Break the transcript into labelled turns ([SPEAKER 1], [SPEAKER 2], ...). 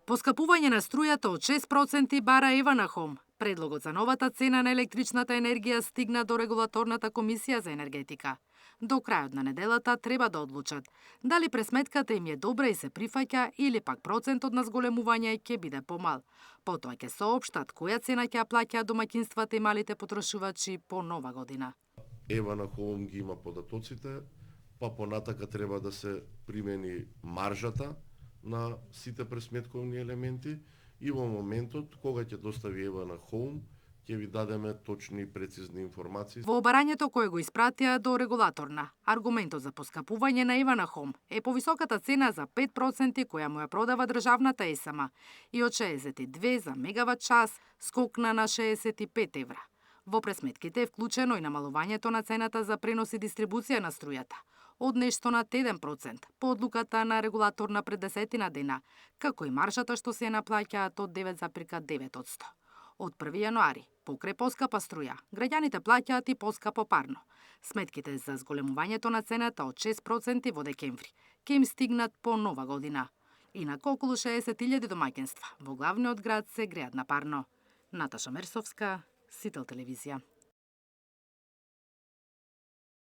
[SPEAKER 1] Поскапување на струјата од 6% бара Евана Хом. Предлогот за новата цена на електричната енергија стигна до Регулаторната комисија за енергетика. До крајот на неделата треба да одлучат дали пресметката им е добра и се прифаќа или пак процентот на зголемување ќе биде помал. Потоа ќе соопштат која цена ќе ја плаќаат домаќинствата и малите потрошувачи по нова година.
[SPEAKER 2] Евана Хом ги има податоците, па понатака треба да се примени маржата на сите пресметковни елементи и во моментот кога ќе достави Евана Home ќе ви дадеме точни и прецизни информации.
[SPEAKER 1] Во обарањето кое го испратија до регулаторна, аргументот за поскапување на Евана Home е повисоката цена за 5% која му ја продава државната ЕСМ и од 62 за мегават час скокна на 65 евра. Во пресметките е вклучено и намалувањето на цената за пренос и дистрибуција на струјата од нешто над 1% по одлуката на регулаторна пред 10 дена, како и маржата што се наплаќаат од 9,9%. Од 1 јануари, покрај поскапа струја, граѓаните плаќаат и поскапо парно. Сметките за зголемувањето на цената од 6% во декември ќе им стигнат по нова година. Инаку околу 60.000 домаќинства во главниот град се греат на парно. Наташа Мерсовска, Сител телевизија.